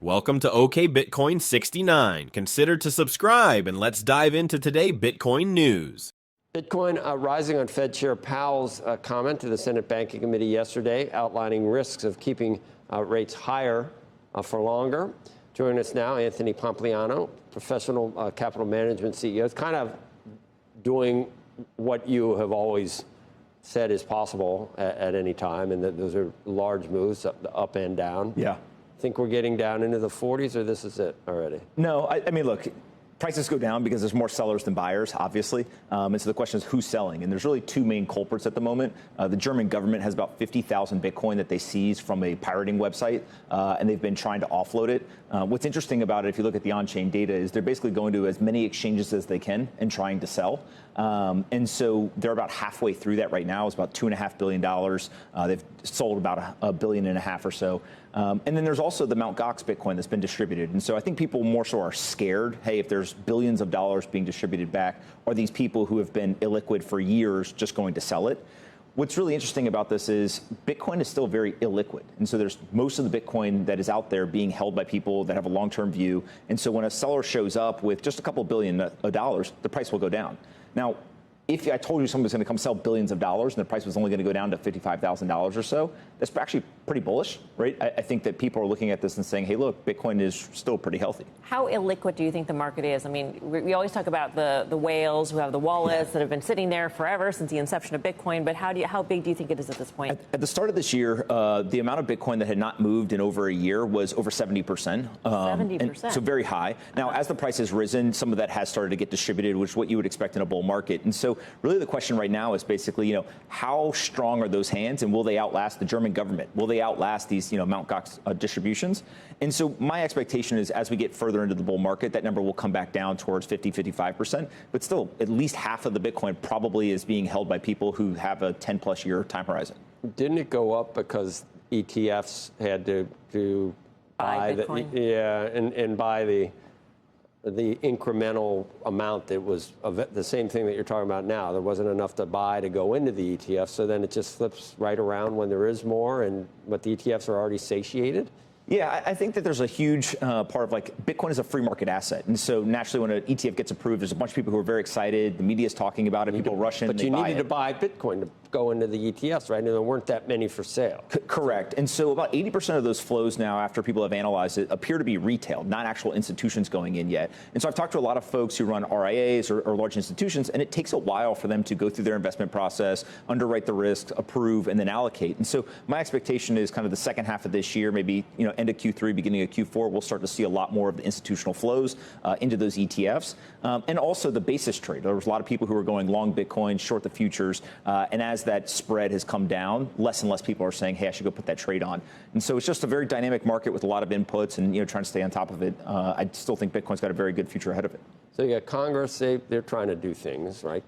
Welcome to OK Bitcoin 69. Consider to subscribe and let's dive into today Bitcoin news. Bitcoin rising on Fed Chair Powell's comment to the Senate Banking Committee yesterday, outlining risks of keeping rates higher for longer. Joining us now, Anthony Pompliano, professional capital management CEO. It's kind of doing what you have always said is possible at any time, and that those are large moves up and down. Yeah. Think we're getting down into the 40s, or this is it already? No, I mean, look, prices go down because there's more sellers than buyers, obviously. And so the question is who's selling? And there's really two main culprits at the moment. The German government has about 50,000 Bitcoin that they seized from a pirating website, and they've been trying to offload it. What's interesting about it, if you look at the on-chain data, is they're basically going to as many exchanges as they can and trying to sell. And so they're about halfway through that right now. It's about $2.5 billion. They've sold about $1.5 billion or so. And then there's also the mt.gox Bitcoin that's been distributed. And so I think people more so are scared, hey, if there's billions of dollars being distributed back, are these people who have been illiquid for years just going to sell it? What's really interesting about this is Bitcoin is still very illiquid. And so there's most of the Bitcoin that is out there being held by people that have a long-term view. And so when a seller shows up with just a couple billion of dollars, the price will go down. Now, if I told you someone was going to come sell billions of dollars and the price was only going to go down to $55,000 or so, that's actually pretty bullish, right? I think that people are looking at this and saying, hey, look, Bitcoin is still pretty healthy. How illiquid do you think the market is? I mean, we always talk about the whales who have the wallets that have been sitting there forever since the inception of Bitcoin, but how big do you think it is at this point? At the start of this year, the amount of Bitcoin that had not moved in over a year was over 70%. 70%. So very high. Now, as the price has risen, some of that has started to get distributed, which is what you would expect in a bull market. And so really the question right now is basically, how strong are those hands and will they outlast the German government? Will they outlast these, mt.gox distributions? And so my expectation is as we get further into the bull market, that number will come back down towards 50, 55%. But still, at least half of the Bitcoin probably is being held by people who have a 10 plus year time horizon. Didn't it go up because ETFs had to buy Bitcoin? and buy the incremental amount that was the same thing that you're talking about now. There wasn't enough to buy to go into the ETF, so then it just flips right around when there is more, and what the ETFs are already satiated? Yeah, I think that there's a huge part of Bitcoin is a free market asset. And so naturally when an ETF gets approved, there's a bunch of people who are very excited. The media is talking about it. People rush in. But you needed to buy Bitcoin to go into the ETFs, right? And there weren't that many for sale. Correct. And so about 80% of those flows now, after people have analyzed it, appear to be retail, not actual institutions going in yet. And so I've talked to a lot of folks who run RIAs or large institutions, and it takes a while for them to go through their investment process, underwrite the risks, approve, and then allocate. And so my expectation is kind of the second half of this year, maybe end of Q3, beginning of Q4, we'll start to see a lot more of the institutional flows into those ETFs. And also the basis trade. There was a lot of people who were going long Bitcoin, short the futures. And as that spread has come down, less and less people are saying, hey, I should go put that trade on. And so it's just a very dynamic market with a lot of inputs and trying to stay on top of it. I still think Bitcoin's got a very good future ahead of it. So you got Congress, they're trying to do things, right,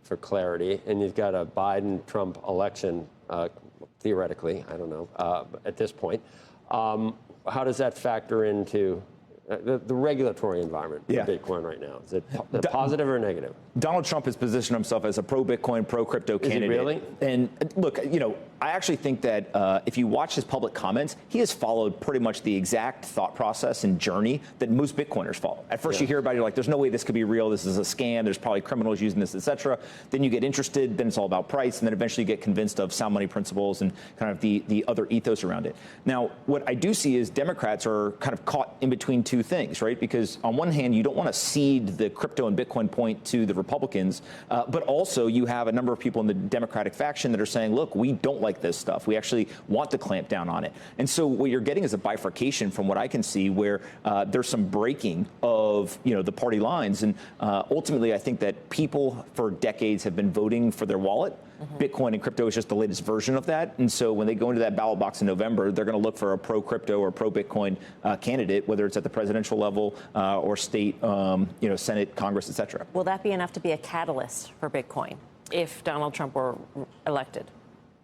for clarity. And you've got a Biden-Trump election, theoretically, I don't know, at this point. How does that factor into the regulatory environment for Bitcoin right now? Is it positive or negative? Donald Trump has positioned himself as a pro-Bitcoin, pro-crypto candidate. Is he really? And look, I actually think that if you watch his public comments, he has followed pretty much the exact thought process and journey that most Bitcoiners follow. At first you hear about it, you're like, there's no way this could be real. This is a scam. There's probably criminals using this, et cetera. Then you get interested. Then it's all about price. And then eventually you get convinced of sound money principles and kind of the other ethos around it. Now, what I do see is Democrats are kind of caught in between two things, right? Because on one hand, you don't want to cede the crypto and Bitcoin point to the Republicans, but also you have a number of people in the Democratic faction that are saying, look, we don't like this stuff. We actually want to clamp down on it. And so what you're getting is a bifurcation from what I can see where there's some breaking of, the party lines. And ultimately, I think that people for decades have been voting for their wallet. Bitcoin and crypto is just the latest version of that. And so when they go into that ballot box in November, they're going to look for a pro-crypto or pro-Bitcoin candidate, whether it's at the presidential level or state, Senate, Congress, et cetera. Will that be enough to be a catalyst for Bitcoin if Donald Trump were elected?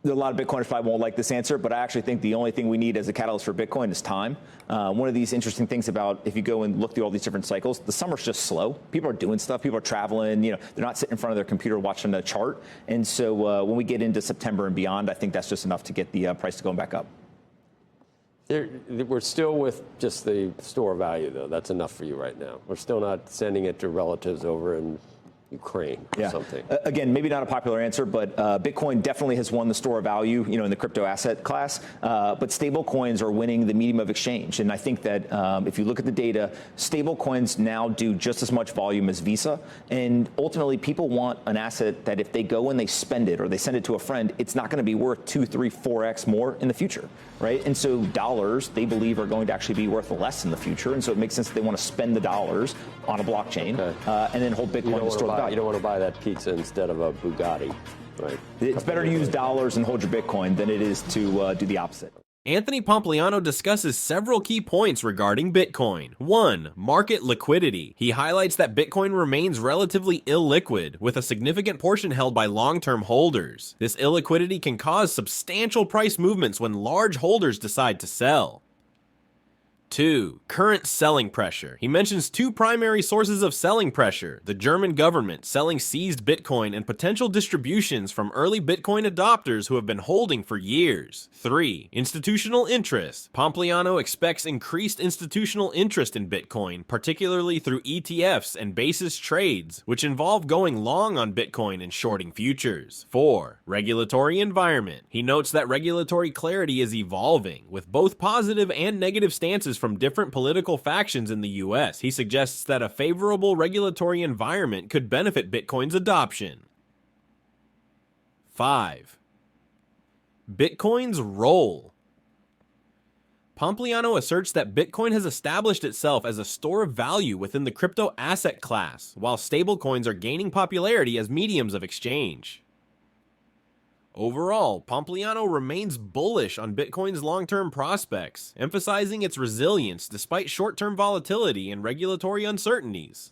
A lot of Bitcoiners probably won't like this answer, but I actually think the only thing we need as a catalyst for Bitcoin is time. One of these interesting things about if you go and look through all these different cycles, the summer's just slow. People are doing stuff. People are traveling. They're not sitting in front of their computer watching a chart. And so when we get into September and beyond, I think that's just enough to get the price to going back up. We're still with just the store value, though. That's enough for you right now. We're still not sending it to relatives over in Ukraine or something. Again, maybe not a popular answer, but Bitcoin definitely has won the store of value, in the crypto asset class. But stable coins are winning the medium of exchange. And I think that if you look at the data, stable coins now do just as much volume as Visa. And ultimately, people want an asset that if they go and they spend it or they send it to a friend, it's not going to be worth 2, 3, 4x more in the future, right? And so dollars, they believe, are going to actually be worth less in the future. And so it makes sense that they want to spend the dollars on a blockchain and then hold Bitcoin to store value. You don't want to buy that pizza instead of a Bugatti, right? It's better to use dollars and hold your Bitcoin than it is to do the opposite. Anthony Pompliano discusses several key points regarding Bitcoin. 1. Market liquidity. He highlights that Bitcoin remains relatively illiquid, with a significant portion held by long-term holders. This illiquidity can cause substantial price movements when large holders decide to sell. 2. Current selling pressure. He mentions two primary sources of selling pressure: the German government selling seized Bitcoin and potential distributions from early Bitcoin adopters who have been holding for years. 3. Institutional interest. Pompliano expects increased institutional interest in Bitcoin, particularly through ETFs and basis trades, which involve going long on Bitcoin and shorting futures. 4. Regulatory environment. He notes that regulatory clarity is evolving, with both positive and negative stances from different political factions in the US. He suggests that a favorable regulatory environment could benefit Bitcoin's adoption. 5. Bitcoin's role. Pompliano asserts that Bitcoin has established itself as a store of value within the crypto asset class, while stablecoins are gaining popularity as mediums of exchange. Overall, Pompliano remains bullish on Bitcoin's long-term prospects, emphasizing its resilience despite short-term volatility and regulatory uncertainties.